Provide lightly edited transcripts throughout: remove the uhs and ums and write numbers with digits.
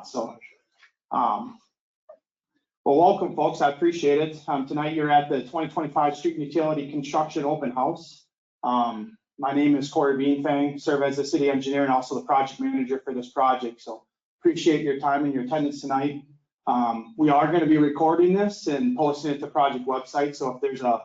So, well, welcome, folks. I appreciate it. Tonight you're at the 2025 Street and Utility Construction Open House. My name is Corey Bienfang, serve as the city engineer and also the project manager for this project. So appreciate your time and your attendance tonight. We are going to be recording this and posting it to the project website. So if there's a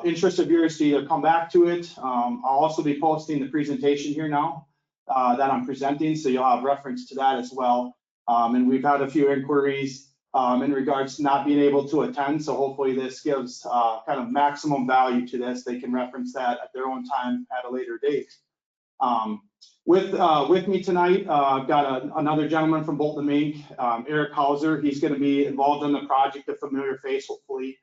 interest of yours to either come back to it, I'll also be posting the presentation here now that I'm presenting. So you'll have reference to that as well. And we've had a few inquiries in regards to not being able to attend. So hopefully this gives kind of maximum value to this. They can reference that at their own time at a later date. With me tonight, I've got another gentleman from Bolton, Maine, Eric Hauser. He's going to be involved in the project, a familiar face, hopefully.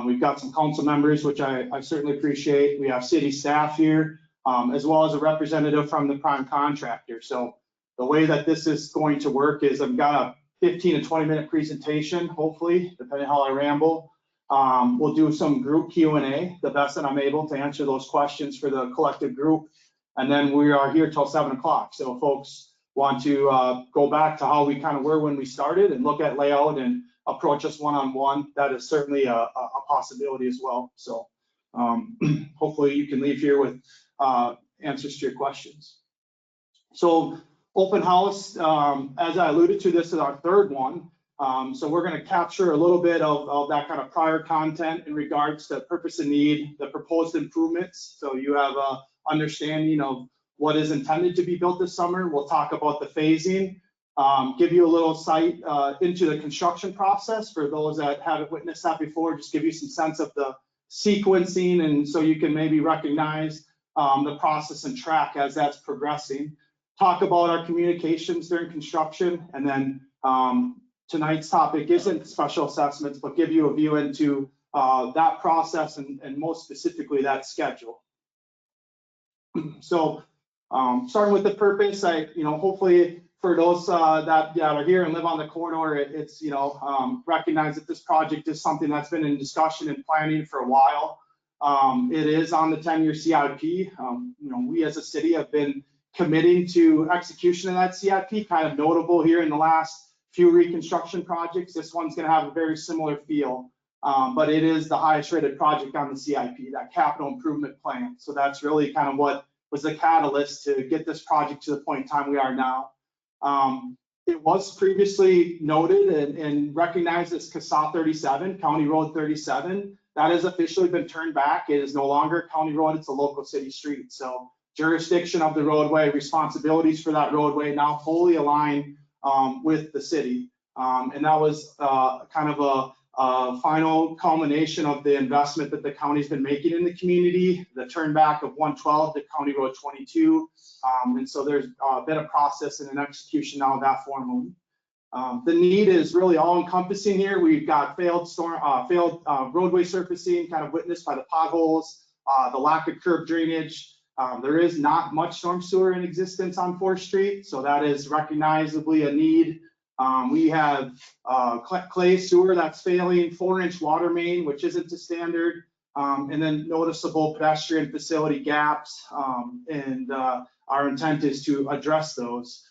We've got some council members, which I certainly appreciate. We have city staff here, as well as a representative from the prime contractor. So the way that this is going to work is I've got a 15 to 20 minute presentation, hopefully, depending how I ramble. We'll do some group Q&A, the best that I'm able to answer those questions for the collective group. And then we are here till 7 o'clock. So if folks want to go back to how we kind of were when we started and look at layout and approach us one-on-one, that is certainly a possibility as well. So hopefully you can leave here with answers to your questions. So open house, as I alluded to, this is our third one. So we're going to capture a little bit of that kind of prior content in regards to purpose and need, the proposed improvements. So you have a understanding of what is intended to be built this summer. We'll talk about the phasing, give you a little sight into the construction process for those that haven't witnessed that before, just give you some sense of the sequencing, and so you can maybe recognize the process and track as that's progressing. Talk about our communications during construction, and then tonight's topic isn't special assessments, but give you a view into that process and most specifically that schedule. So starting with the purpose, hopefully for those that are here and live on the corridor, it's recognize that this project is something that's been in discussion and planning for a while. It is on the 10-year CIP. We as a city have been committing to execution of that CIP, kind of notable here in the last few reconstruction projects. This one's going to have a very similar feel, but it is the highest rated project on the CIP, that capital improvement plan. So that's really kind of what was the catalyst to get this project to the point in time we are now. It was previously noted and recognized as CSA 37, County Road 37. That has officially been turned back. It is no longer a county road, it's a local city street. So jurisdiction of the roadway, responsibilities for that roadway now fully align with the city. And that was kind of a final culmination of the investment that the county's been making in the community, the turn back of 112 to County Road 22. And so there's been a process and an execution now of that formally. The need is really all encompassing here. We've got failed roadway surfacing, kind of witnessed by the potholes, the lack of curb drainage. There is not much storm sewer in existence on 4th Street, so that is recognizably a need. We have clay sewer that's failing, 4-inch water main, which isn't to standard, and then noticeable pedestrian facility gaps, and our intent is to address those.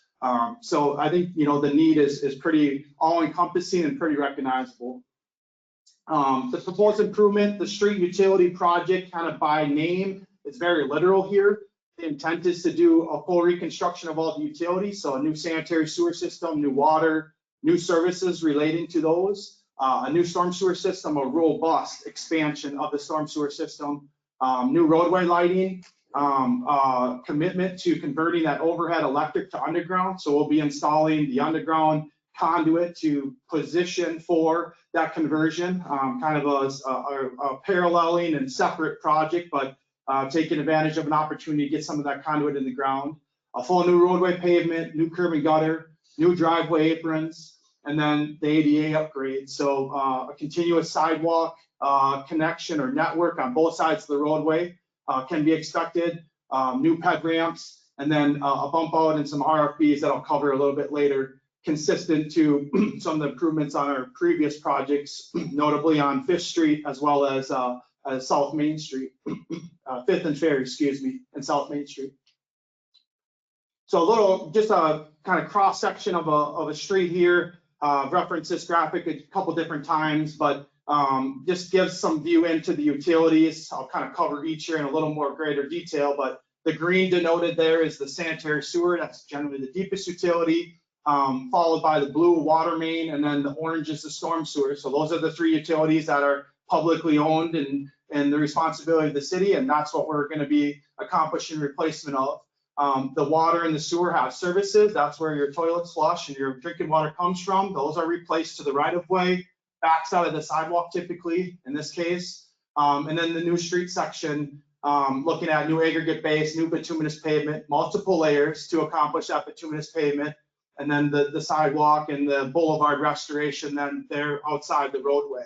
So I think the need is pretty all-encompassing and pretty recognizable. The proposed improvement, the street utility project, kind of by name, it's very literal here. The intent is to do a full reconstruction of all the utilities, so a new sanitary sewer system, new water, new services relating to those, a new storm sewer system, a robust expansion of the storm sewer system, new roadway lighting, commitment to converting that overhead electric to underground. So we'll be installing the underground conduit to position for that conversion, kind of a paralleling and separate project, but taking advantage of an opportunity to get some of that conduit in the ground. A full new roadway pavement, new curb and gutter, new driveway aprons, and then the ADA upgrade. So a continuous sidewalk connection or network on both sides of the roadway can be expected, new ped ramps, and then a bump out and some RFBs that I'll cover a little bit later, consistent to some of the improvements on our previous projects, notably on 5th Street as well as South Main Street, 5th and Ferry, excuse me, and South Main Street. So a little, just a kind of cross section of a street here. Reference this graphic a couple different times, but just gives some view into the utilities. I'll kind of cover each here in a little more greater detail, but the green denoted there is the sanitary sewer. That's generally the deepest utility, followed by the blue water main, and then the orange is the storm sewer. So those are the three utilities that are publicly owned and the responsibility of the city, and that's what we're going to be accomplishing replacement of. The water and the sewer have services. That's where your toilets flush and your drinking water comes from. Those are replaced to the right of way, backside of the sidewalk typically in this case. And then the new street section, looking at new aggregate base, new bituminous pavement, multiple layers to accomplish that bituminous pavement. And then the sidewalk and the boulevard restoration, then they're outside the roadway.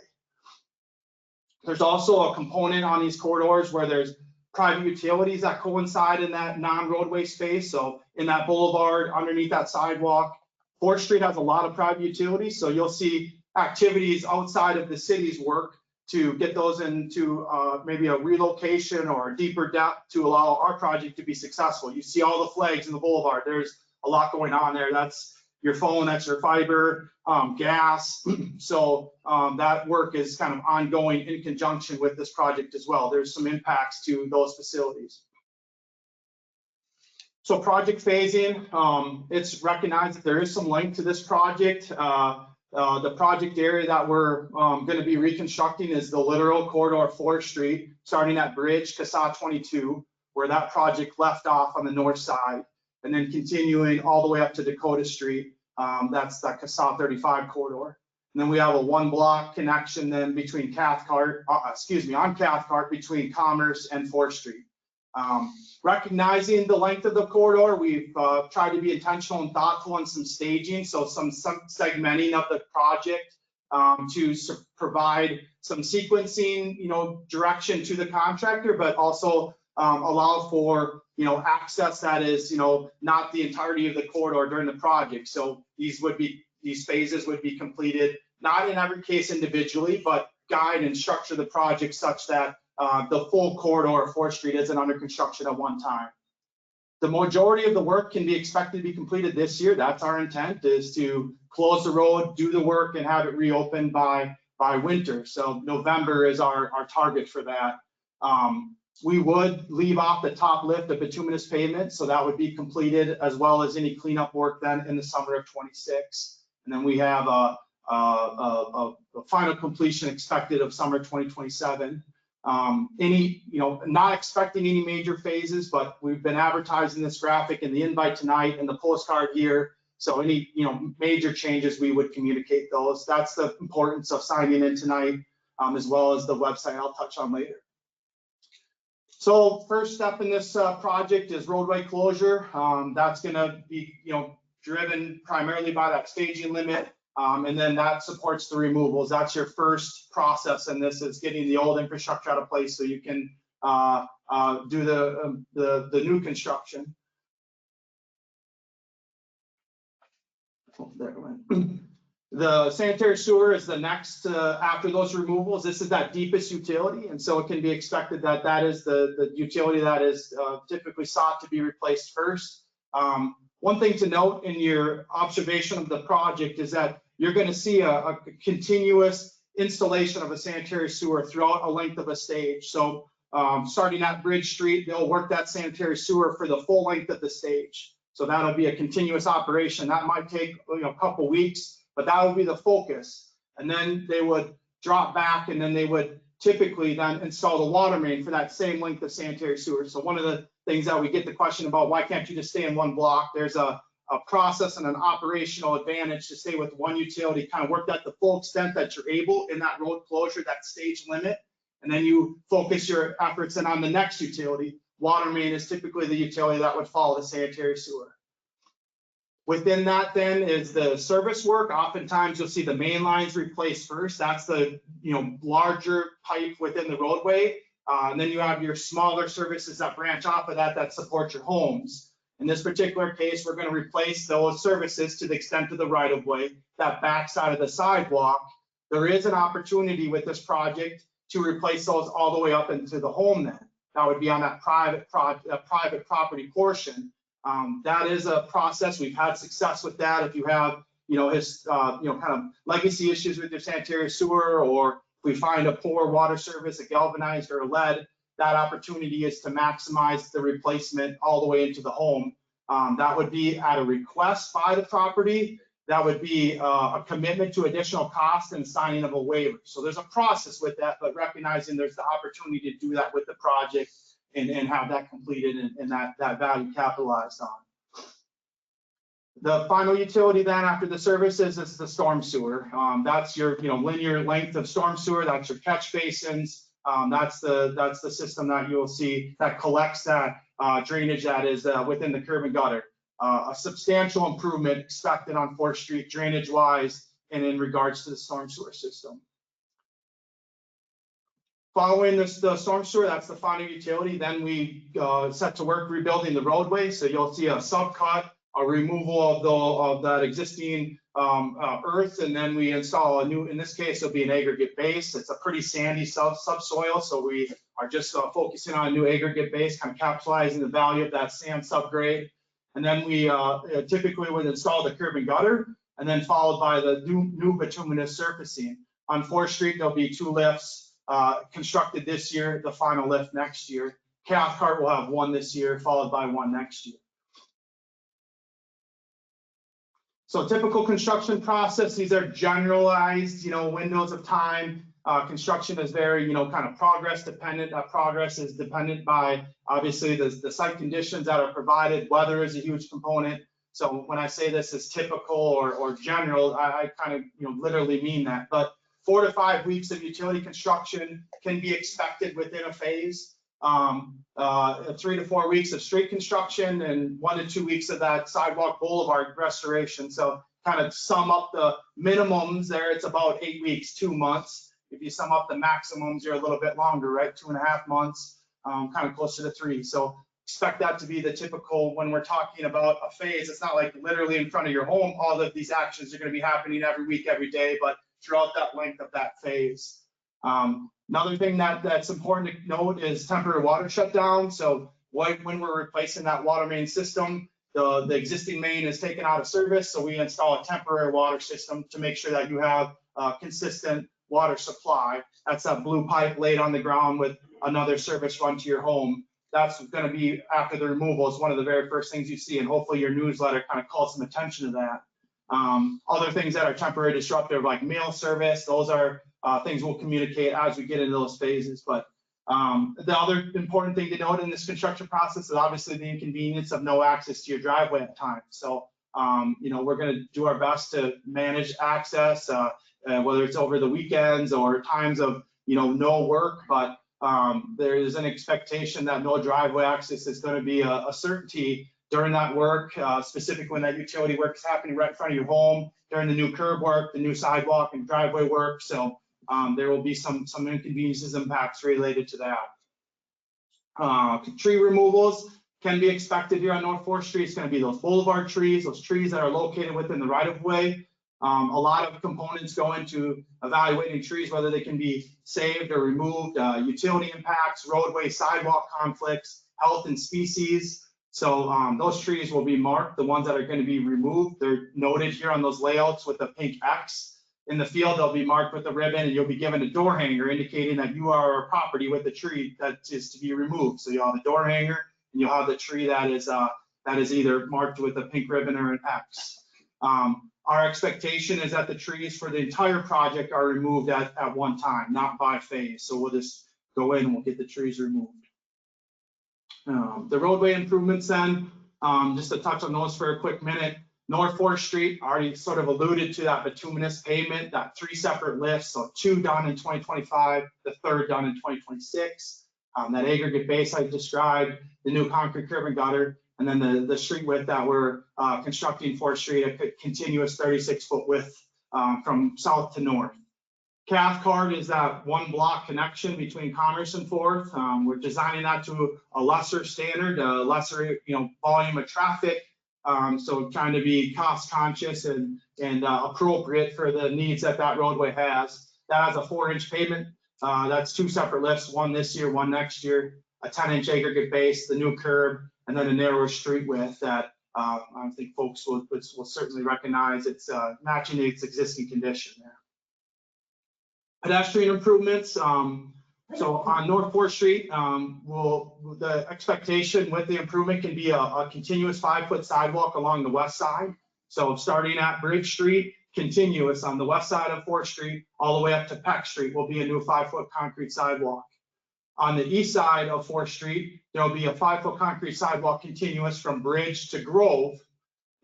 There's also a component on these corridors where there's private utilities that coincide in that non-roadway space. So in that boulevard, underneath that sidewalk, 4th Street has a lot of private utilities. So you'll see activities outside of the city's work to get those into maybe a relocation or a deeper depth to allow our project to be successful. You see all the flags in the boulevard. There's a lot going on there. That's your phone, that's your fiber, gas. So that work is kind of ongoing in conjunction with this project as well. There's some impacts to those facilities. So project phasing, it's recognized that there is some length to this project. The project area that we're going to be reconstructing is the literal corridor 4th Street, starting at Bridge, CSAH 22, where that project left off on the north side, and then continuing all the way up to Dakota Street. That's that CSAH 35 corridor. And then we have a 1-block connection then between Cathcart, on Cathcart between Commerce and 4th Street. Recognizing the length of the corridor, we've tried to be intentional and thoughtful in some staging, so some segmenting of the project to provide some sequencing, direction to the contractor, but also allow for, access that is, not the entirety of the corridor during the project. So these phases would be completed, not in every case individually, but guide and structure the project such that the full corridor of 4th Street isn't under construction at one time. The majority of the work can be expected to be completed this year. That's our intent, is to close the road, do the work, and have it reopened by winter. So November is our target for that. We would leave off the top lift of bituminous pavement, so that would be completed, as well as any cleanup work then in the summer of 26. And then we have a final completion expected of summer 2027. Not expecting any major phases, but we've been advertising this graphic in the invite tonight and the postcard here. So any, major changes, we would communicate those. That's the importance of signing in tonight, as well as the website I'll touch on later. So first step in this project is roadway closure. That's going to be, driven primarily by that staging limit. And then that supports the removals. That's your first process, and this is getting the old infrastructure out of place so you can do the new construction. Oh, there it went. The sanitary sewer is the next after those removals. This is that deepest utility, and so it can be expected that that is the utility that is typically sought to be replaced first. One thing to note in your observation of the project is that you're going to see a continuous installation of a sanitary sewer throughout a length of a stage. So starting at Bridge Street, they'll work that sanitary sewer for the full length of the stage. So that'll be a continuous operation. That might take a couple weeks, but that would be the focus. And then they would drop back, and then they would typically then install the water main for that same length of sanitary sewer. So one of the things that we get the question about, why can't you just stay in one block? There's a process and an operational advantage to stay with one utility, kind of work at the full extent that you're able in that road closure, that stage limit, and then you focus your efforts in on the next utility. Water main is typically the utility that would follow the sanitary sewer. Within that then is the service work. Oftentimes you'll see the main lines replaced first. That's the larger pipe within the roadway. And then you have your smaller services that branch off of that support your homes. In this particular case, we're going to replace those services to the extent of the right of way, that backside of the sidewalk. There is an opportunity with this project to replace those all the way up into the home then. That would be on that private property portion. That is a process. We've had success with that. If you have, kind of legacy issues with your sanitary sewer, or if we find a poor water service, a galvanized or a lead, that opportunity is to maximize the replacement all the way into the home. That would be at a request by the property. That would be a commitment to additional cost and signing of a waiver. So there's a process with that, but recognizing there's the opportunity to do that with the project and have that completed and that value capitalized on. The final utility then after the services is the storm sewer. That's your linear length of storm sewer. That's your catch basins. That's the system that you will see that collects that drainage that is within the curb and gutter. A substantial improvement expected on 4th Street drainage wise and in regards to the storm sewer system. Following the storm sewer, that's the final utility. Then we set to work rebuilding the roadway. So you'll see a subcut, a removal of that existing earth, and then we install a new, in this case, it'll be an aggregate base. It's a pretty sandy subsoil, so we are just focusing on a new aggregate base, kind of capitalizing the value of that sand subgrade. And then we typically would install the curb and gutter, and then followed by the new bituminous surfacing. On 4th Street, there'll be 2 lifts constructed this year, the final lift next year. Cathcart will have 1 this year, followed by 1 next year. So typical construction process, these are generalized, windows of time. Construction is very, kind of progress dependent. That progress is dependent by obviously the site conditions that are provided. Weather is a huge component. So when I say this is typical or general, I kind of, literally mean that. But 4 to 5 weeks of utility construction can be expected within a phase. 3 to 4 weeks of street construction and 1 to 2 weeks of that sidewalk boulevard restoration. So kind of sum up the minimums there, it's about 8 weeks, 2 months. If you sum up the maximums, you're a little bit longer, right? 2.5 months, kind of closer to 3. So expect that to be the typical when we're talking about a phase. It's not like literally in front of your home, all of these actions are going to be happening every week, every day, but throughout that length of that phase. Another thing that's important to note is temporary water shutdown. So when we're replacing that water main system, the existing main is taken out of service. So we install a temporary water system to make sure that you have consistent water supply. That's that blue pipe laid on the ground with another service run to your home. That's going to be after the removal is one of the very first things you see. And hopefully your newsletter kind of calls some attention to that. Other things that are temporary disruptive like mail service, those are things we'll communicate as we get into those phases. But the other important thing to note in this construction process is obviously the inconvenience of no access to your driveway at times. So, we're going to do our best to manage access, whether it's over the weekends or times of, no work, but there is an expectation that no driveway access is going to be a certainty during that work, specifically when that utility work is happening right in front of your home, during the new curb work, the new sidewalk and driveway work. So there will be some inconveniences, impacts related to that. Tree removals can be expected here on North 4th Street. It's going to be those boulevard trees, those trees that are located within the right of way. A lot of components go into evaluating trees, whether they can be saved or removed, utility impacts, roadway, sidewalk conflicts, health and species. So those trees will be marked, the ones that are going to be removed. They're noted here on those layouts with a pink X. In the field, they'll be marked with a ribbon and you'll be given a door hanger indicating that you are a property with the tree that is to be removed. So you'll have a door hanger and you'll have the tree that is either marked with a pink ribbon or an X. Our expectation is that the trees for the entire project are removed at one time, not by phase. So we'll just go in and we'll get the trees removed. The roadway improvements then, just to touch on those for a quick minute. North 4th Street, already sort of alluded to that bituminous pavement, that 3 separate lifts, so 2 done in 2025, the 3rd done in 2026. That aggregate base I described, the new concrete curb and gutter, and then the street width that we're constructing 4th Street, a continuous 36-foot width from south to north. Cathcart is that 1 block connection between Commerce and 4th. We're designing that to a lesser standard, a lesser volume of traffic. So trying to be cost conscious and appropriate for the needs that roadway has. That has a 4-inch pavement. That's 2 separate lifts, 1 this year, 1 next year, a 10-inch aggregate base, the new curb, and then a narrower street width that I think folks will certainly recognize. It's matching its existing condition there. Pedestrian improvements. So on North 4th Street, the expectation with the improvement can be a continuous 5-foot sidewalk along the west side. So starting at Bridge Street, continuous on the west side of 4th Street, all the way up to Peck Street will be a new 5-foot concrete sidewalk. On the east side of 4th Street, there'll be a 5-foot concrete sidewalk continuous from Bridge to Grove.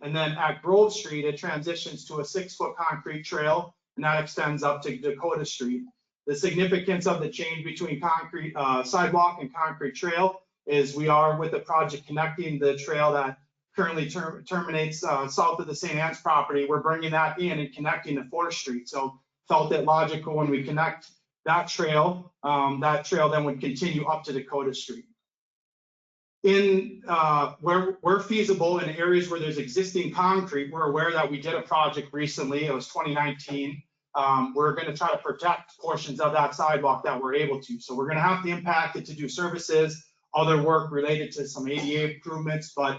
And then at Grove Street, it transitions to a 6-foot concrete trail, and that extends up to Dakota Street. The significance of the change between concrete sidewalk and concrete trail is we are with the project connecting the trail that currently terminates south of the St. Anne's property. We're bringing that in and connecting to 4th Street. So felt it logical when we connect that trail then would continue up to Dakota Street. In where feasible in areas where there's existing concrete, we're aware that we did a project recently, it was 2019. We're going to try to protect portions of that sidewalk that we're able to. So we're going to have to impact it to do services, other work related to some ADA improvements, but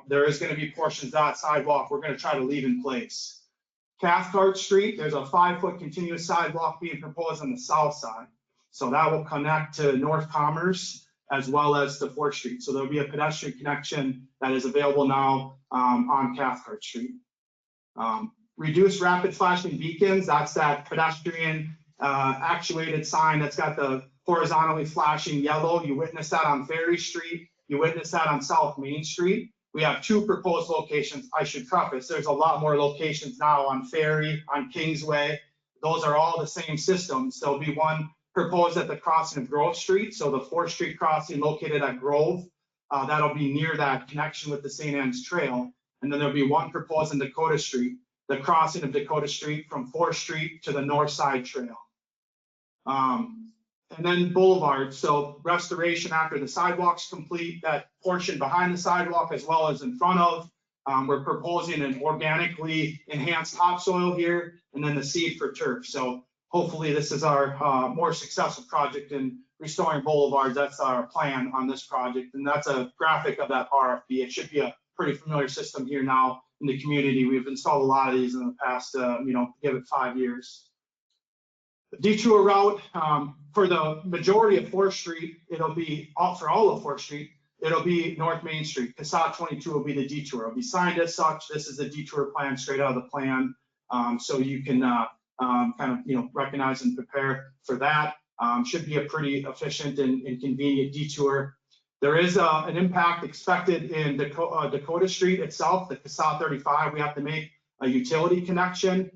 there is going to be portions of that sidewalk we're going to try to leave in place. Cathcart Street, there's a 5-foot continuous sidewalk being proposed on the south side. So that will connect to North Commerce as well as to 4th Street. So there'll be a pedestrian connection that is available now on Cathcart Street. Reduced rapid flashing beacons, that's that pedestrian actuated sign that's got the horizontally flashing yellow. You witness that on Ferry Street. You witness that on South Main Street. We have 2 proposed locations. I should preface, there's a lot more locations now on Ferry, on Kingsway. Those are all the same systems. There'll be one proposed at the crossing of Grove Street. So the 4th Street crossing located at Grove, that'll be near that connection with the St. Anne's Trail. And then there'll be one proposed in Dakota Street, the crossing of Dakota Street from 4th Street to the North Side Trail. And then boulevards, so restoration after the sidewalk's complete, that portion behind the sidewalk as well as in front of. We're proposing an organically enhanced topsoil here and then the seed for turf. So hopefully this is our more successful project in restoring boulevards. That's our plan on this project. And that's a graphic of that RFP. It should be a pretty familiar system here now in the community. We've installed a lot of these in the past, give it 5 years. The detour route for the majority of 4th Street, it'll be for all of 4th Street, it'll be North Main Street. Casat 22 will be the detour. It'll be signed as such. This is the detour plan straight out of the plan. So you can recognize and prepare for that. Should be a pretty efficient and convenient detour. There is an impact expected in Dakota Street itself, the Casat 35. We have to make a utility connection.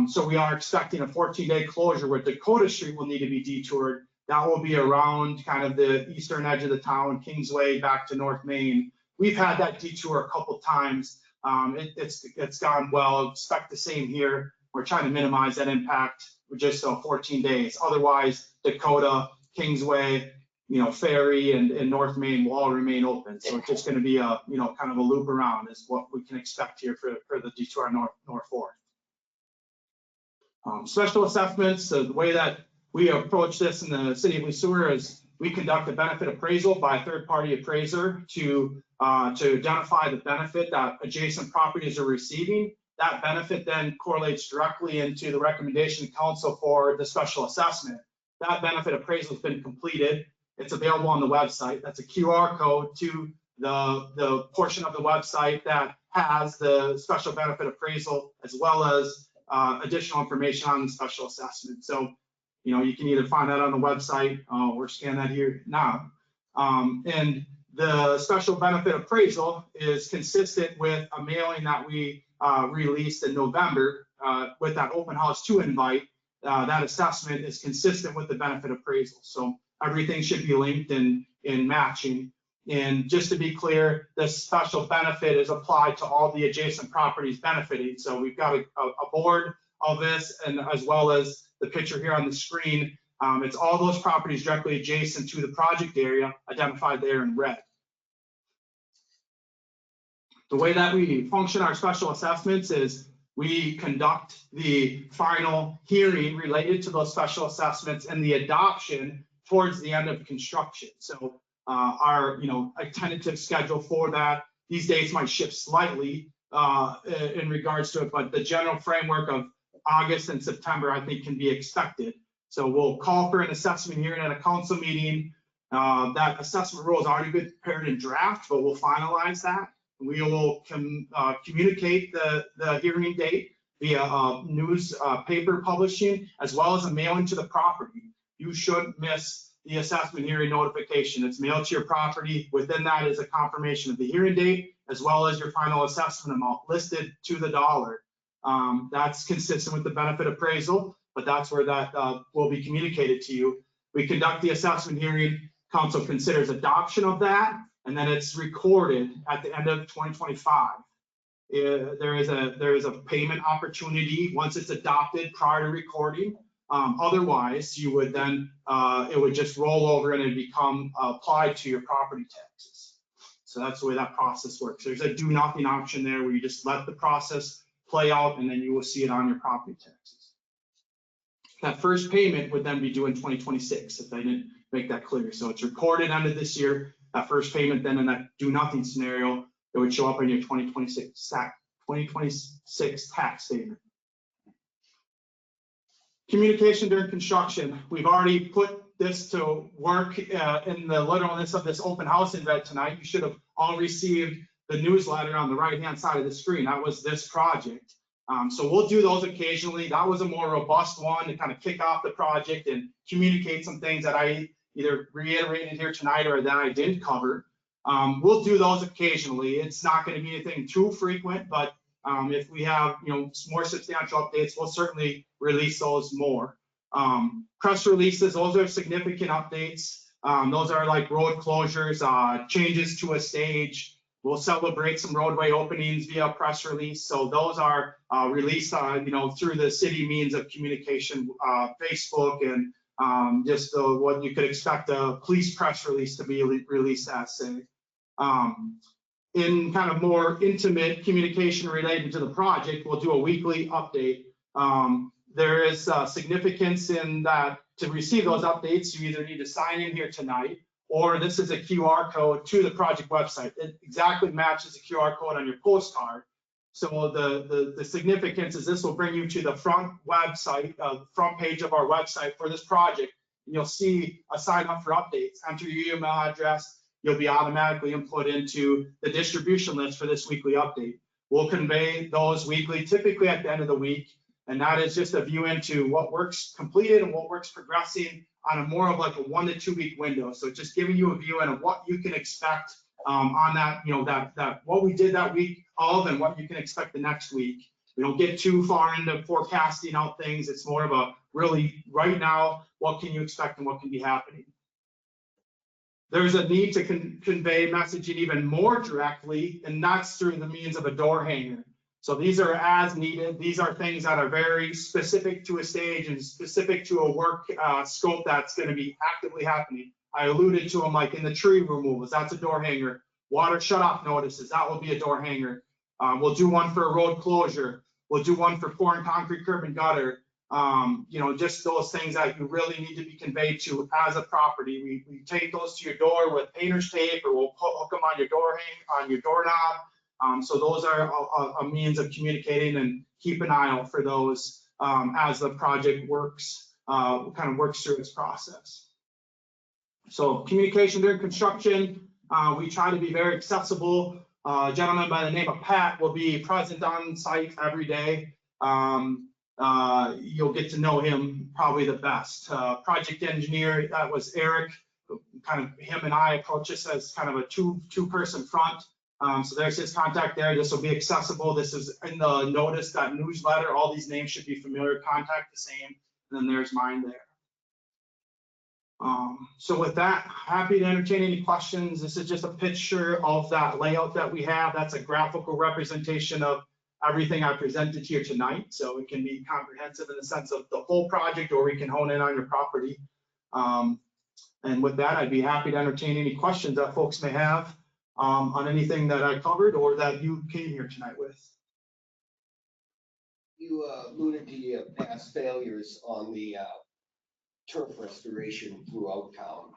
So we are expecting a 14-day closure where Dakota Street will need to be detoured. That will be around kind of the eastern edge of the town, Kingsway back to North Main. We've had that detour a couple times. It's gone well. Expect the same here. We're trying to minimize that impact with just 14 days. Otherwise, Dakota, Kingsway, Ferry and North Main will all remain open. So it's just going to be a, kind of a loop around is what we can expect here for the detour on North 4th. Special assessments, the way that we approach this in the city of Lesueur is we conduct a benefit appraisal by a third-party appraiser to identify the benefit that adjacent properties are receiving. That benefit then correlates directly into the recommendation council for the special assessment. That benefit appraisal has been completed. It's available on the website. That's a QR code to the portion of the website that has the special benefit appraisal as well as additional information on the special assessment. So, you can either find that on the website or scan that here now. And the special benefit appraisal is consistent with a mailing that we released in November with that open house 2 invite. That assessment is consistent with the benefit appraisal. So everything should be linked and matching. And just to be clear, this special benefit is applied to all the adjacent properties benefiting. So we've got a board of this, and as well as the picture here on the screen, it's all those properties directly adjacent to the project area identified there in red. The way that we function our special assessments is we conduct the final hearing related to those special assessments and the adoption towards the end of construction. So are, a tentative schedule for that. These dates might shift slightly in regards to it, but the general framework of August and September, I think, can be expected. So we'll call for an assessment hearing at a council meeting. That assessment rule has already been prepared in draft, but we'll finalize that. We will communicate the hearing date via newspaper publishing, as well as a mailing to the property. You shouldn't miss the assessment hearing notification. It's mailed to your property. Within that is a confirmation of the hearing date, as well as your final assessment amount listed to the dollar. That's consistent with the benefit appraisal, but that's where that will be communicated to you. We conduct the assessment hearing, council considers adoption of that, and then it's recorded at the end of 2025. There is a payment opportunity once it's adopted prior to recording. Otherwise, you would then, it would just roll over and it become applied to your property taxes. So that's the way that process works. There's a do nothing option there where you just let the process play out and then you will see it on your property taxes. That first payment would then be due in 2026 if I didn't make that clear. So it's recorded end of this year, that first payment, then in that do nothing scenario, it would show up in your 2026 tax statement. Communication during construction. We've already put this to work in the literalness of this open house event tonight. You should have all received the newsletter on the right-hand side of the screen. That was this project. So we'll do those occasionally. That was a more robust one to kind of kick off the project and communicate some things that I either reiterated here tonight or that I didn't cover. We'll do those occasionally. It's not going to be anything too frequent, but if we have more substantial updates, we'll certainly release those more. Press releases, those are significant updates. Those are like road closures, changes to a stage. We'll celebrate some roadway openings via press release. So those are released through the city means of communication, Facebook, and just what you could expect a police press release to be released as, say. In kind of more intimate communication related to the project, we'll do a weekly update. There is significance in that to receive those updates, you either need to sign in here tonight, or this is a QR code to the project website. It exactly matches the QR code on your postcard. So the significance is this will bring you to the front website, front page of our website for this project. And you'll see a sign up for updates. Enter your email address. You'll be automatically input into the distribution list for this weekly update. We'll convey those weekly, typically at the end of the week. And that is just a view into what work's completed and what work's progressing on a more of like a 1 to 2 week window. So just giving you a view into what you can expect on that, that what we did that week of and what you can expect the next week. We don't get too far into forecasting out things. It's more of a really right now, what can you expect and what can be happening. There's a need to convey messaging even more directly, and that's through the means of a door hanger. So these are as needed. These are things that are very specific to a stage and specific to a work scope that's going to be actively happening. I alluded to them like in the tree removals, that's a door hanger. Water shutoff notices, that will be a door hanger. We'll do one for a road closure. We'll do one for pouring concrete curb and gutter. Just those things that you really need to be conveyed to as a property. We take those to your door with painter's tape, or we'll hook them on your doorknob. So those are a means of communicating, and keep an eye out for those as the project works through its process. So communication during construction, we try to be very accessible. A gentleman by the name of Pat will be present on site every day. You'll get to know him probably the best. Project engineer, that was Eric. Kind of him and I approach this as kind of a two-person front. So there's his contact there. This will be accessible. This is in the notice, that newsletter. All these names should be familiar. Contact the same. And then there's mine there. So with that, happy to entertain any questions. This is just a picture of that layout that we have. That's a graphical representation of everything I presented here tonight. So it can be comprehensive in the sense of the whole project, or we can hone in on your property. And with that, I'd be happy to entertain any questions that folks may have on anything that I covered or that you came here tonight with. You alluded to past failures on the turf restoration throughout town.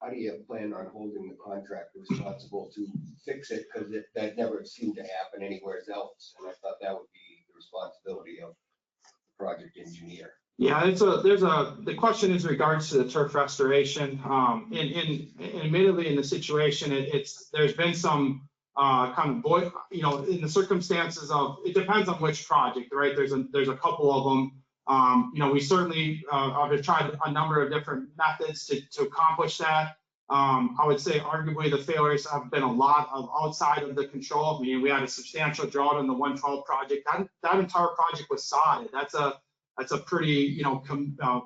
How do you plan on holding the contractor responsible to fix it? Because that never seemed to happen anywhere else. And I thought that would be the responsibility of the project engineer. Yeah, the question is in regards to the turf restoration. Admittedly in the situation, there's been some kind of in the circumstances of, it depends on which project, right? There's a couple of them. We certainly have tried a number of different methods to accomplish that. I would say arguably the failures have been a lot of outside of the control. I mean, we had a substantial drought on the 112 project. That entire project was sodded. That's a pretty,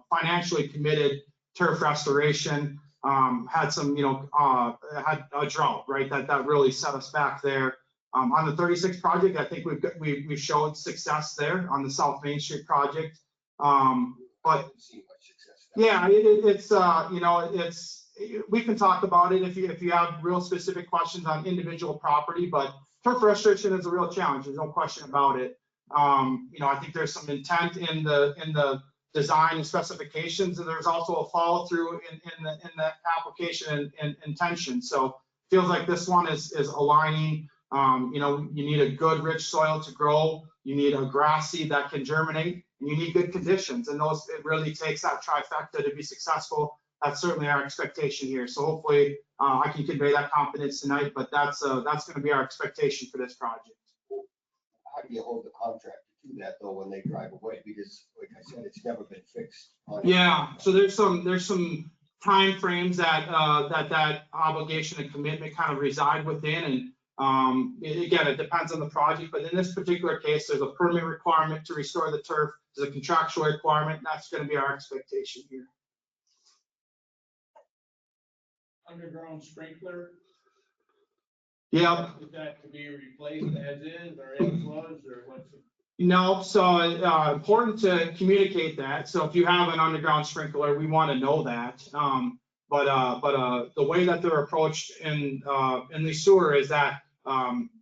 financially committed turf restoration. Had some, had a drought, right? That really set us back there. On the 36 project, I think we've showed success there on the South Main Street project. But yeah, we can talk about it if you have real specific questions on individual property, but turf restoration is a real challenge. There's no question about it. I think there's some intent in the design and specifications, and there's also a follow through in the application and intention. So feels like this one is aligning. You need a good rich soil to grow. You need a grass seed that can germinate, and you need good conditions. And it really takes that trifecta to be successful. That's certainly our expectation here. So hopefully I can convey that confidence tonight, but that's going to be our expectation for this project. How do you hold the contractor to that though when they drive away? Because like I said, it's never been fixed. Yeah, so there's some time frames that obligation and commitment kind of reside within, and again, it depends on the project. But in this particular case, there's a permit requirement to restore the turf. There's a contractual requirement. And that's going to be our expectation here. Underground sprinkler? Yeah. Is that to be replaced as is, or as was, or what's it? No, so important to communicate that. So if you have an underground sprinkler, we want to know that. But the way that they're approached in the sewer is that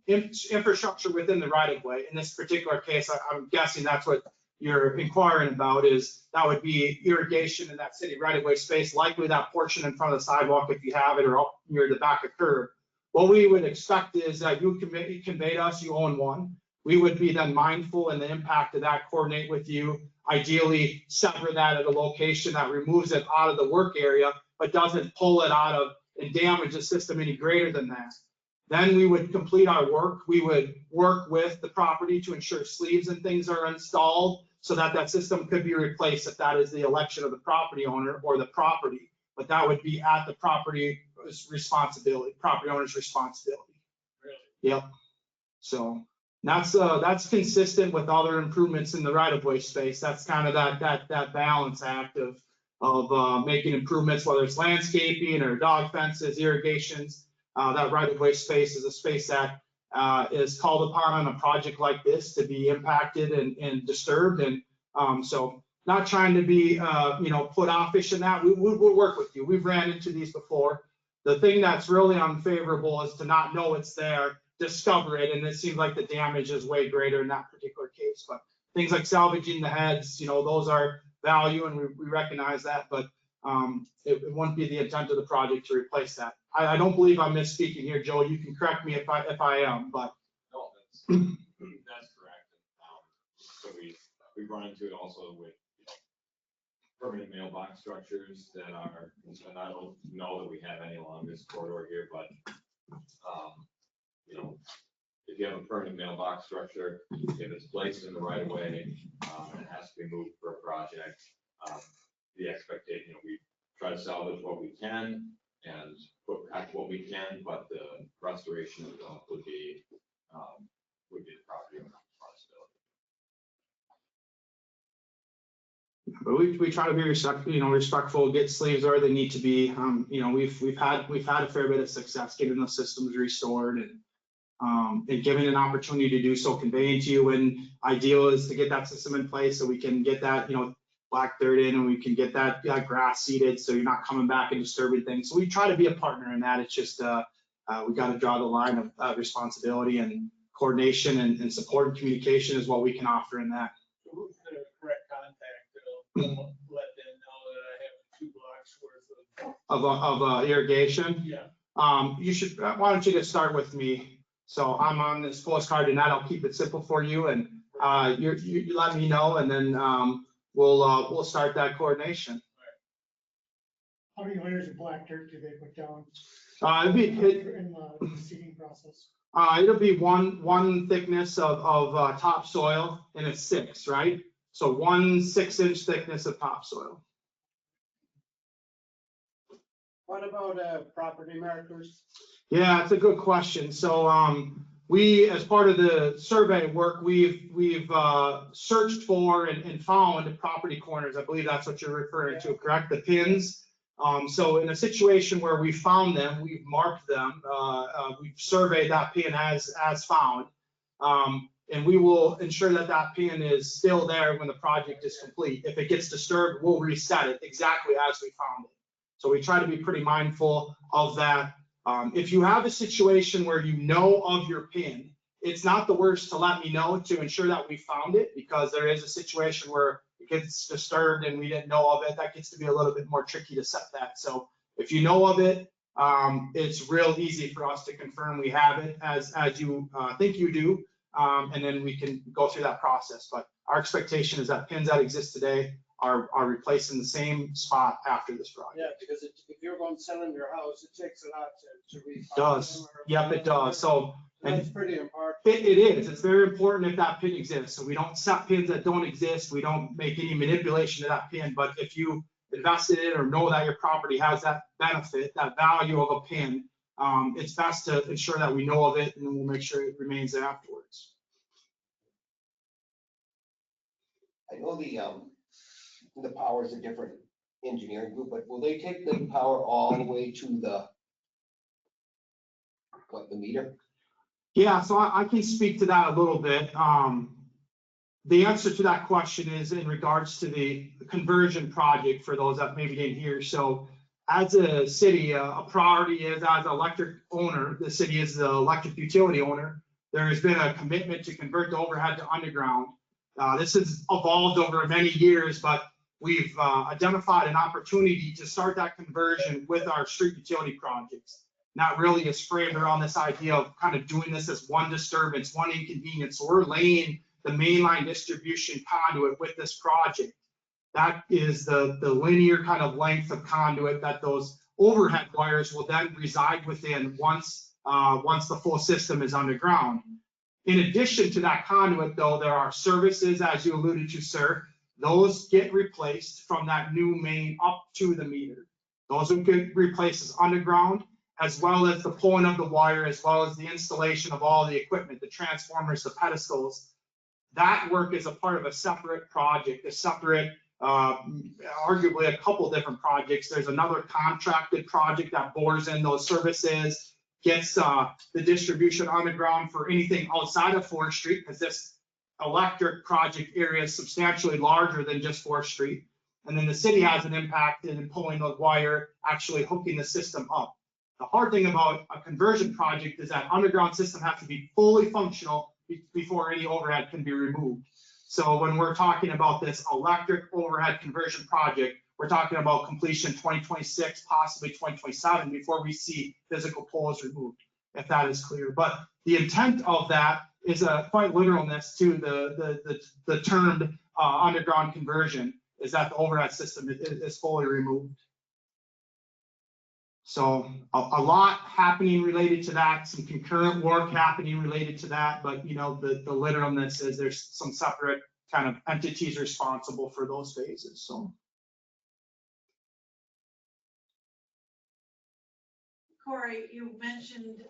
infrastructure within the right of way. In this particular case, I'm guessing that's what you're inquiring about, is that would be irrigation in that city right of way space, likely that portion in front of the sidewalk if you have it, or up near the back of curb. What we would expect is that you convey to us you own one. We would be then mindful in the impact of that, coordinate with you, ideally sever that at a location that removes it out of the work area, but doesn't pull it out of and damage the system any greater than that. Then we would complete our work. We would work with the property to ensure sleeves and things are installed so that system could be replaced if that is the election of the property owner or the property. But that would be at the property owner's responsibility. Really? Yep. So that's consistent with other improvements in the right-of-way space. That's kind of that balance act of making improvements, whether it's landscaping or dog fences, irrigations. That right-of-way space is a space that is called upon on a project like this to be impacted and disturbed. And so not trying to be, put offish in that. We'll work with you. We've ran into these before. The thing that's really unfavorable is to not know it's there, discover it, and it seems like the damage is way greater in that particular case. But things like salvaging the heads, those are value, and we recognize that, but it wouldn't be the intent of the project to replace that. I don't believe I'm misspeaking here, Joe. You can correct me if I am, but. No, that's correct. So we run into it also with permanent mailbox structures that are, and I don't know that we have any along this corridor here, but if you have a permanent mailbox structure, if it's placed in the right of way, and it has to be moved for a project, the expectation, we try to salvage what we can and put back what we can, but the restoration itself would be the property owner's responsibility. But we try to be respectful, get sleeves where they need to be. We've had a fair bit of success getting the systems restored and giving an opportunity to do so, conveying to you. And ideal is to get that system in place so we can get that black dirt in, and we can get that grass seeded so you're not coming back and disturbing things. So we try to be a partner in that. It's just we got to draw the line of responsibility, and coordination and support and communication is what we can offer in that. So who's the correct contact to let them know that I have 2 blocks worth of irrigation. Yeah. Why don't you just start with me? So I'm on this postcard tonight. I'll keep it simple for you, and you let me know, and then we'll start that coordination. How many layers of black dirt do they put down In the seeding process? It'll be one thickness of topsoil, and it's 6, right? So 1 6-inch thickness of topsoil. What about property markers? Yeah, it's a good question. So we, as part of the survey work, we've searched for and found property corners. I believe that's what you're referring to, correct? The pins. So in a situation where we found them, we've marked them, we've surveyed that pin as found, and we will ensure that that pin is still there when the project is complete. If it gets disturbed, we'll reset it exactly as we found it. So we try to be pretty mindful of that. If you have a situation where you know of your pin, it's not the worst to let me know to ensure that we found it, because there is a situation where it gets disturbed and we didn't know of it. That gets to be a little bit more tricky to set that. So if you know of it, it's real easy for us to confirm we have it as you think you do, and then we can go through that process. But our expectation is that pins that exist today are replaced in the same spot after this project. Yeah, because if you're going to sell in your house, it takes a lot to refine. It does. Yep, it does. So That's pretty important. it is. It's very important if that pin exists. So we don't set pins that don't exist. We don't make any manipulation of that pin. But if you invested in or know that your property has that benefit, that value of a pin, it's best to ensure that we know of it, and then we'll make sure it remains there afterwards. I know the power is a different engineering group, but will they take the power all the way to the meter? Yeah, so I can speak to that a little bit. The answer to that question is in regards to the conversion project for those that maybe didn't hear. So as a city, a priority is, as an electric owner, the city is the electric utility owner. There has been a commitment to convert the overhead to underground. This has evolved over many years, but we've identified an opportunity to start that conversion with our street utility projects. Not really is framed around this idea of kind of doing this as one disturbance, one inconvenience. So we're laying the mainline distribution conduit with this project. That is the linear kind of length of conduit that those overhead wires will then reside within once the full system is underground. In addition to that conduit, though, there are services, as you alluded to, sir. Those get replaced from that new main up to the meter. Those will get replaced as underground, as well as the pulling of the wire, as well as the installation of all the equipment, the transformers, the pedestals. That work is a part of a separate project, a separate, arguably a couple different projects. There's another contracted project that bores in those services, gets the distribution underground for anything outside of 4th Street, because this electric project area is substantially larger than just 4th Street. And then the city has an impact in pulling the wire, actually hooking the system up. The hard thing about a conversion project is that underground system has to be fully functional before any overhead can be removed. So when we're talking about this electric overhead conversion project, we're talking about completion 2026, possibly 2027, before we see physical poles removed, if that is clear. But the intent of that is a quite literalness to the termed underground conversion, is that the overhead system is fully removed. So a lot happening related to that, some concurrent work happening related to that, but you know, the literalness is there's some separate kind of entities responsible for those phases. So Corey, you mentioned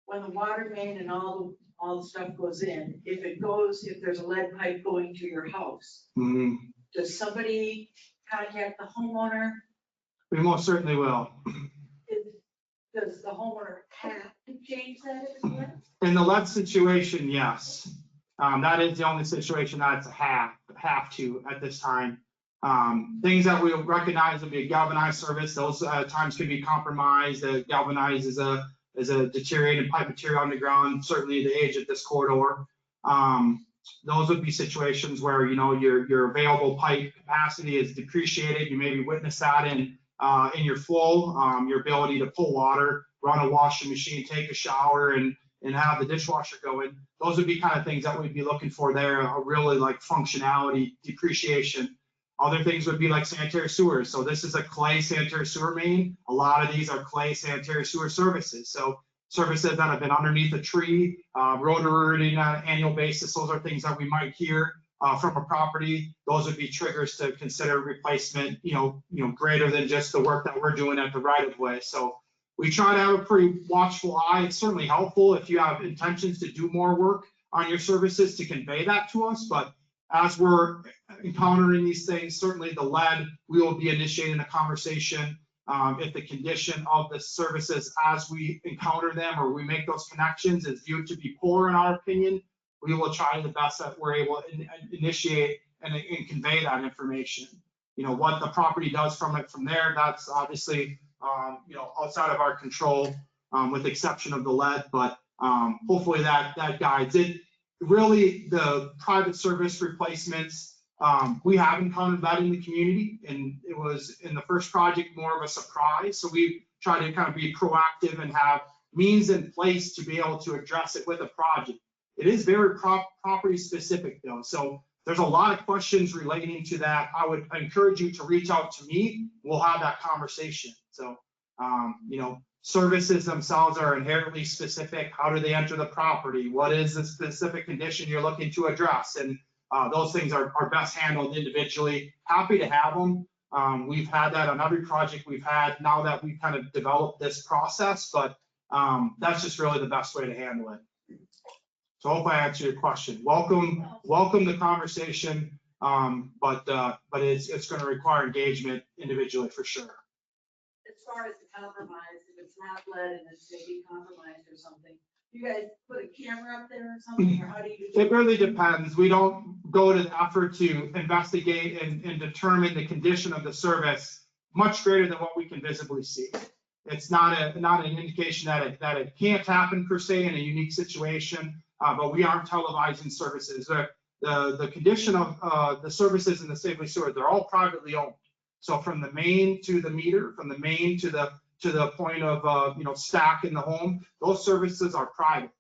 when the water main and all the stuff goes in, if there's a lead pipe going to your house, does somebody contact the homeowner? we most certainly will. Does the homeowner have to change that if it's lead? In the lead situation, yes. That is the only situation that's have to at this time. Things that we recognize would be a galvanized service. Those times can be compromised. Galvanized is a deteriorated pipe material underground, certainly the age of this corridor. Those would be situations where, you know, your available pipe capacity is depreciated. You maybe witness that in in your flow, your ability to pull water, run a washing machine, take a shower, and have the dishwasher going. Those would be kind of things that we'd be looking for there, really like functionality, depreciation. Other things would be like sanitary sewers. So this is a clay sanitary sewer main. A lot of these are clay sanitary sewer services. So services that have been underneath a tree, rotor-rooting on an annual basis. Those are things that we might hear from a property. Those would be triggers to consider replacement, greater than just the work that we're doing at the right of way. So we try to have a pretty watchful eye. It's certainly helpful if you have intentions to do more work on your services to convey that to us. But as we're encountering these things, certainly the lead, we will be initiating a conversation. If the condition of the services as we encounter them or we make those connections is viewed to be poor in our opinion, we will try the best that we're able to initiate and convey that information. What the property does from there, that's obviously outside of our control, with the exception of the lead, but hopefully that guides it. Really, the private service replacements, we have encountered that in the community, and it was in the first project more of a surprise. So we try to kind of be proactive and have means in place to be able to address it with a project. It is very property specific though. So there's a lot of questions relating to that. I would encourage you to reach out to me. We'll have that conversation. So, services themselves are inherently specific. How do they enter the property? What is the specific condition you're looking to address? And those things are best handled individually. Happy to have them. We've had that on every project we've had now that we've kind of developed this process, but that's just really the best way to handle it. So I hope I answered your question. Welcome the conversation, but it's going to require engagement individually for sure. As far as the compromise, if it's not lead and it's maybe compromised or something, you guys put a camera up there or something, or how do you do It really depends. We don't go to the effort to investigate and determine the condition of the service much greater than what we can visibly see. It's not an indication that it can't happen per se in a unique situation, but we aren't televising services. The condition of the services in the Safely Sewer, they're all privately owned. So from the main to the meter, from the main to the point of stack in the home, those services are private.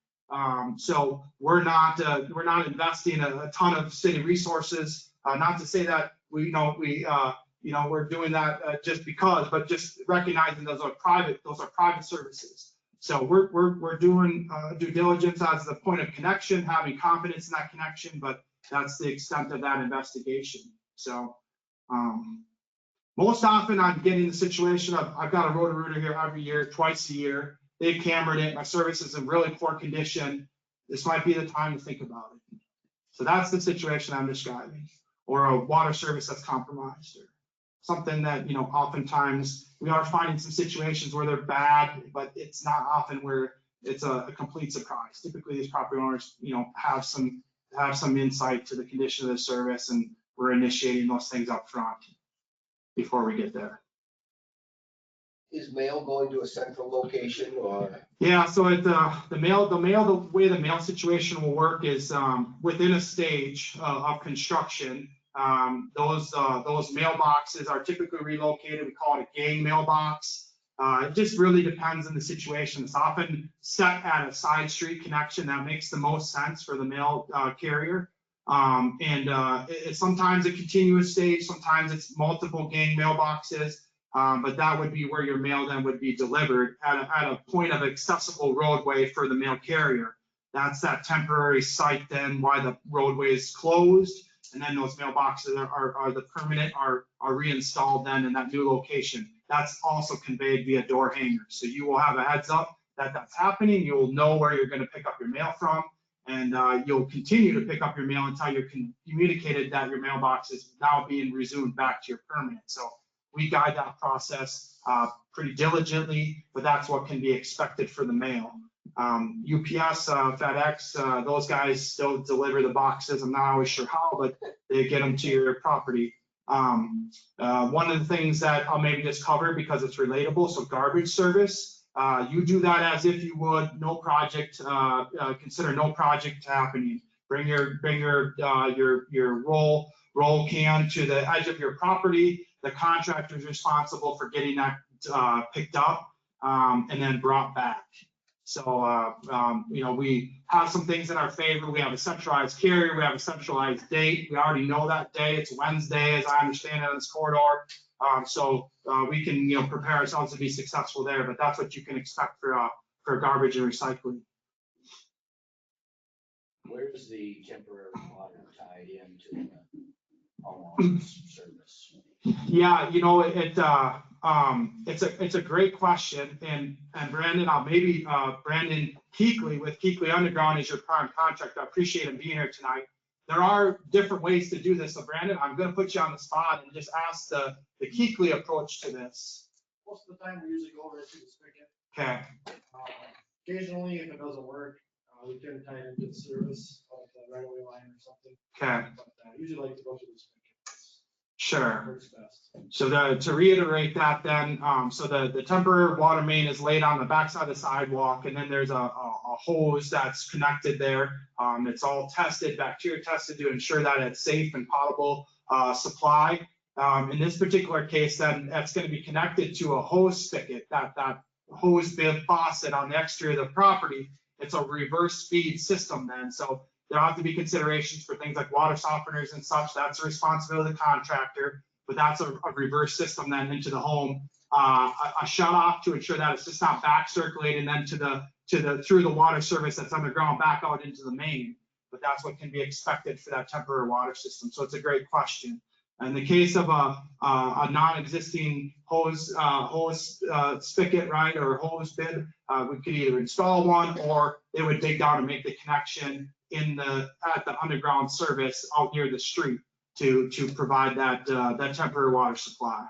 So we're not investing a ton of city resources. Not to say that we're doing that just because, but just recognizing those are private services. So we're doing due diligence as the point of connection, having confidence in that connection, but that's the extent of that investigation. So most often I'm getting the situation of I've got a Roto-Rooter here every year, twice a year. They've cambered it. My service is in really poor condition. This might be the time to think about it. So that's the situation I'm describing, or a water service that's compromised, or something that, oftentimes we are finding some situations where they're bad, but it's not often where it's a complete surprise. Typically, these property owners, have some insight to the condition of the service, and we're initiating those things up front before we get there. Is mail going to a central location or? Yeah, so the way the mail situation will work is within a stage of construction. Those mailboxes are typically relocated. We call it a gang mailbox. It just really depends on the situation. It's often set at a side street connection that makes the most sense for the mail carrier. It's sometimes a continuous stage, sometimes it's multiple gang mailboxes, but that would be where your mail then would be delivered at a point of accessible roadway for the mail carrier. That's that temporary site then while the roadway is closed, and then those mailboxes are the permanent, are reinstalled then in that new location. That's also conveyed via door hanger. So you will have a heads up that that's happening. You will know where you're going to pick up your mail from. And you'll continue to pick up your mail until you're communicated that your mailbox is now being resumed back to your permanent. So we guide that process pretty diligently, but that's what can be expected for the mail. UPS, FedEx, those guys still deliver the boxes. I'm not always sure how, but they get them to your property. One of the things that I'll maybe just cover because it's relatable, so garbage service. You do that as if you would no project, consider no project happening. Bring your roll roll can to the edge of your property. The contractor is responsible for getting that picked up and then brought back. So, you know, we have some things in our favor. We have a centralized carrier, we have a centralized date. We already know that day. It's Wednesday, as I understand it, on this corridor. So we can, you know, prepare ourselves to be successful there, but that's what you can expect for garbage and recycling. Where's the temporary water tied into the homeowner's service? Yeah, you know, it's a great question, and Brandon, Brandon Keekley with Keekley Underground is your prime contractor. I appreciate him being here tonight. There are different ways to do this. So Brandon, I'm going to put you on the spot and just ask the Keekley approach to this. Most of the time, we usually go right through the spigot. Okay. Occasionally, if it doesn't work, we can tie it into the service of the right of way line or something. Okay. But usually like to go through the spigot. Sure. Works best. So to reiterate that then, so the temporary water main is laid on the backside of the sidewalk, and then there's a hose that's connected there. It's all tested, bacteria tested to ensure that it's safe and potable supply. In this particular case, then that's going to be connected to a hose spigot, that hose bib faucet on the exterior of the property. It's a reverse feed system then. So there have to be considerations for things like water softeners and such. That's a responsibility of the contractor, but that's a reverse system then into the home. A shut off to ensure that it's just not back circulating then through the water service that's underground back out into the main. But that's what can be expected for that temporary water system. So it's a great question. In the case of a non-existing hose spigot, right, or hose bib, we could either install one, or they would dig down and make the connection at the underground service out near the street to provide that temporary water supply.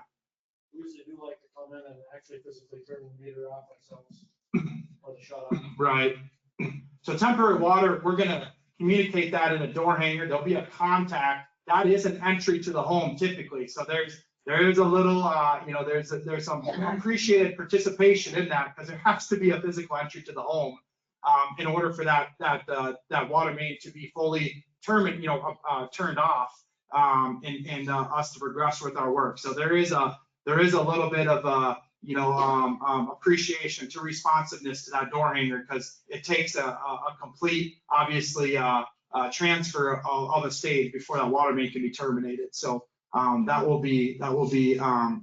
We usually do like to come in and actually physically turn the meter off ourselves or the shut off. Right. So temporary water, we're gonna communicate that in a door hanger. There'll be a contact. That is an entry to the home typically. So there is a little, you know, there's some appreciated participation in that, because there has to be a physical entry to the home in order for that water main to be fully turned off and us to progress with our work. So there is a little bit of appreciation to responsiveness to that door hanger, because it takes a complete, obviously, transfer of a stage before that water main can be terminated. So that will be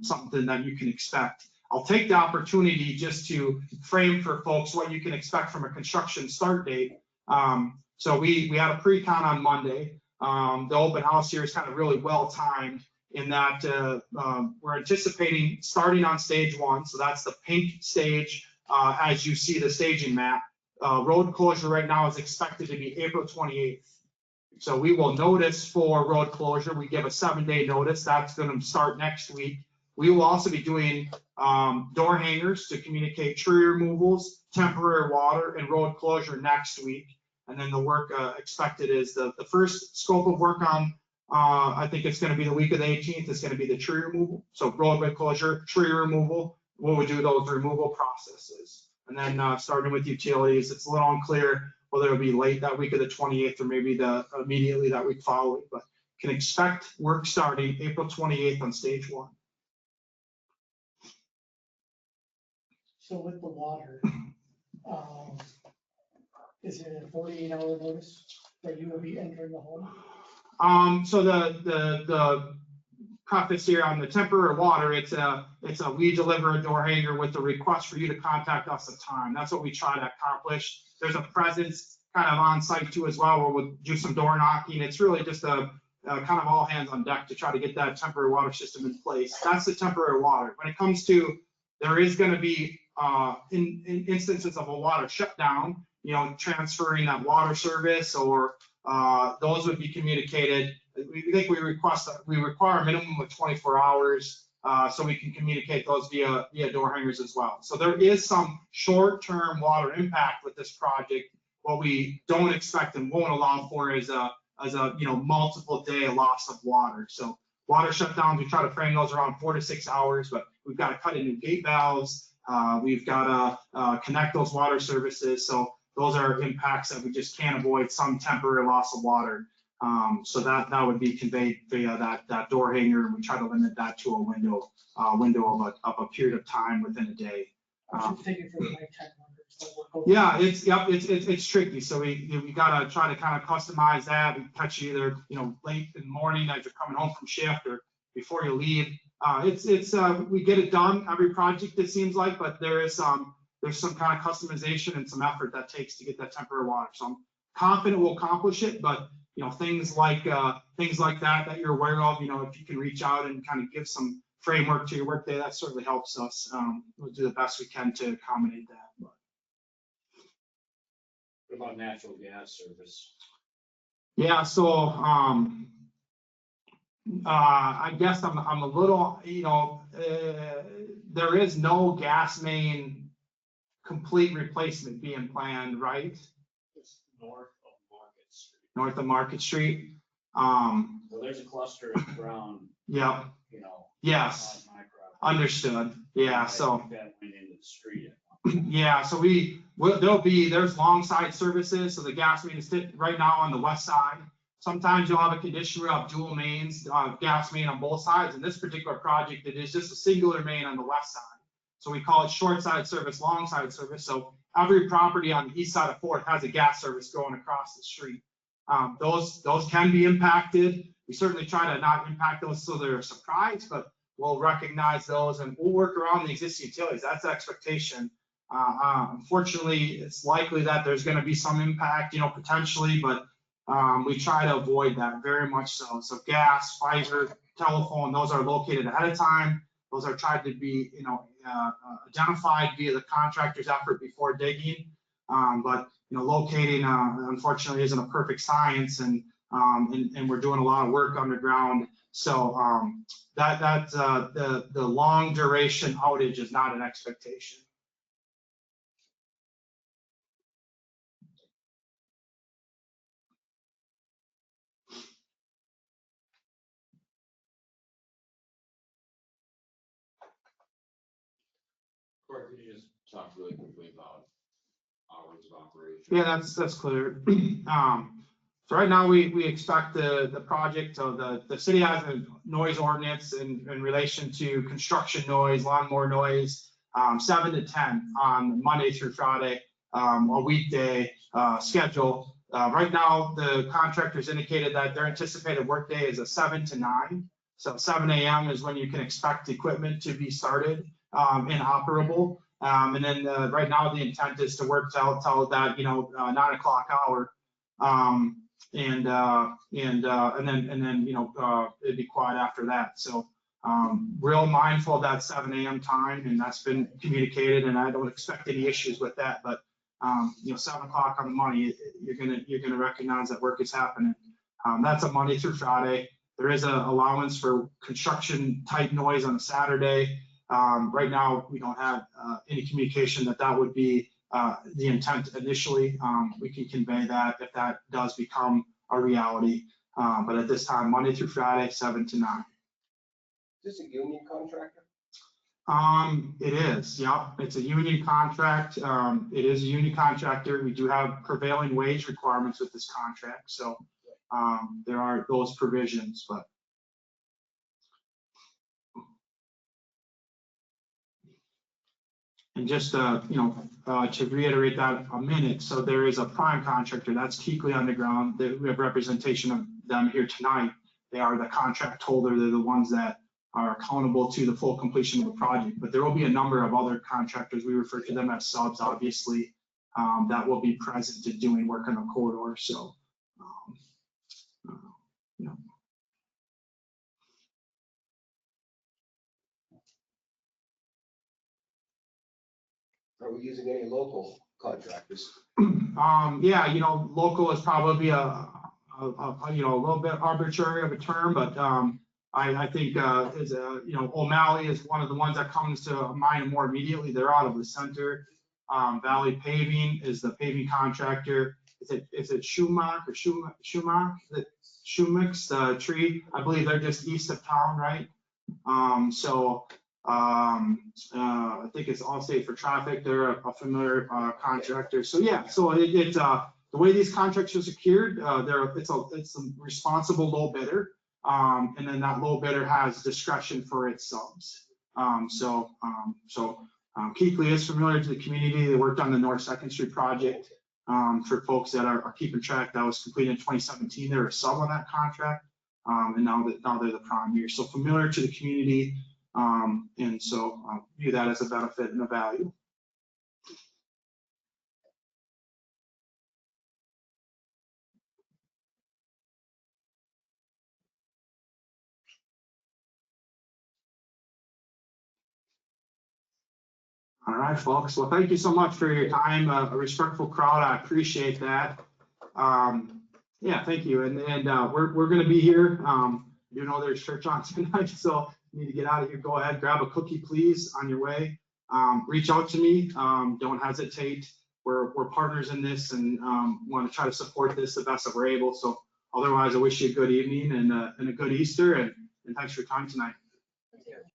something that you can expect. I'll take the opportunity just to frame for folks what you can expect from a construction start date. So we had a pre-con on Monday. The open house here is kind of really well timed in that we're anticipating starting on stage 1. So that's the pink stage as you see the staging map. Road closure right now is expected to be April 28th. So we will notice for road closure. We give a 7-day notice. That's going to start next week. We will also be doing door hangers to communicate tree removals, temporary water, and road closure next week. And then the work expected is the first scope of work on, I think it's going to be the week of the 18th, is going to be the tree removal. So roadway closure, tree removal, we'll do those removal processes. And then starting with utilities, it's a little unclear whether it'll be late that week of the 28th or maybe immediately that week following, but can expect work starting April 28th on stage 1. So with the water, is it a 48-hour notice that you will be entering the home? So the preface here on the temporary water, it's a we deliver a door hanger with a request for you to contact us at time. That's what we try to accomplish. There's a presence kind of on site too as well, where we'll do some door knocking. It's really just a kind of all hands on deck to try to get that temporary water system in place. That's the temporary water. When it comes to, there is going to be in instances of a water shutdown, you know, transferring that water service, or those would be communicated. We think we require a minimum of 24 hours so we can communicate those via door hangers as well. So there is some short-term water impact with this project. What we don't expect and won't allow for is a multiple day loss of water. So water shutdowns, we try to frame those around 4 to 6 hours, but we've got to cut in new gate valves. We've got to connect those water services. So those are impacts that we just can't avoid, some temporary loss of water. So that would be conveyed via that door hanger, and we try to limit that to a window of a period of time within a day. I'm just thinking for the nighttime workers that work over. Yeah, it's tricky. So we gotta try to kind of customize that. We catch you either, late in the morning as you're coming home from shift or before you leave. We get it done every project, it seems like, but there's some kind of customization and some effort that takes to get that temporary water. So I'm confident we'll accomplish it, but things like that you're aware of, if you can reach out and kind of give some framework to your workday, that certainly helps us. We'll do the best we can to accommodate that. But. What about natural gas service? Yeah, so I guess I'm a little, there is no gas main complete replacement being planned, right? It's north of Market Street. North of Market Street. So there's a cluster of ground, Yeah. Yes. on my property. Understood. Yeah. So. That went into the street. Yeah. So there's long side services. So the gas main is right now on the west side. Sometimes you'll have a condition where you have dual mains, gas main on both sides. In this particular project, it is just a singular main on the west side. So we call it short side service, long side service. So every property on the east side of Fourth has a gas service going across the street. Those can be impacted. We certainly try to not impact those so they're a surprise, but we'll recognize those and we'll work around the existing utilities. That's the expectation. Unfortunately, it's likely that there's going to be some impact, potentially, but we try to avoid that very much so. So gas, fiber, telephone, those are located ahead of time. Those are tried to be, identified via the contractor's effort before digging. But locating, unfortunately, isn't a perfect science, and we're doing a lot of work underground. So the long duration outage is not an expectation. Cory, could you just talk really quickly about hours of operation? Yeah, that's clear. So right now we expect the project, so the city has a noise ordinance in relation to construction noise, lawnmower noise, 7 to 10 on Monday through Friday, a weekday schedule. Right now, the contractors indicated that their anticipated workday is a 7 to 9. So 7 a.m. is when you can expect equipment to be started and operable. And then right now the intent is to work till that 9 o'clock hour, and then it'd be quiet after that. So real mindful of that 7 a.m. time, and that's been communicated, and I don't expect any issues with that. But 7 o'clock on the money, you're gonna recognize that work is happening. That's a Monday through Friday. There is an allowance for construction type noise on a Saturday. Right now, we don't have any communication that would be the intent initially. We can convey that if that does become a reality. But at this time, Monday through Friday, 7 to 9. Is this a union contractor? It is, yeah. It's a union contract. It is a union contractor. We do have prevailing wage requirements with this contract. So there are those provisions, but. And just, to reiterate that a minute, so there is a prime contractor, that's Keekly Underground. We have representation of them here tonight. They are the contract holder. They're the ones that are accountable to the full completion of the project. But there will be a number of other contractors, we refer to them as subs, obviously, that will be present to doing work on the corridor. So, Are we using any local contractors? Yeah, local is probably a little bit arbitrary of a term, but I think O'Malley is one of the ones that comes to mind more immediately. They're out of the center. Valley Paving is the paving contractor. Is it Schumach or Schumach? Is it Schumach's the tree? I believe they're just east of town, right? I think it's Allstate for Traffic. They're a familiar contractor. So yeah, so the way these contracts are secured, it's a responsible low bidder. And then that low bidder has discretion for its subs. Keithley is familiar to the community. They worked on the North 2nd Street project. For folks that are keeping track, that was completed in 2017. They were a sub on that contract. And now they're the premier. So familiar to the community. And so view that as a benefit and a value. All right, folks. Well, thank you so much for your time. A respectful crowd. I appreciate that. Yeah, thank you. And we're going to be here. You know there's church on tonight, so you need to get out of here. Go ahead, grab a cookie, please, on your way. Reach out to me. Don't hesitate. We're partners in this and want to try to support this the best that we're able. So otherwise, I wish you a good evening and a good Easter and thanks for your time tonight.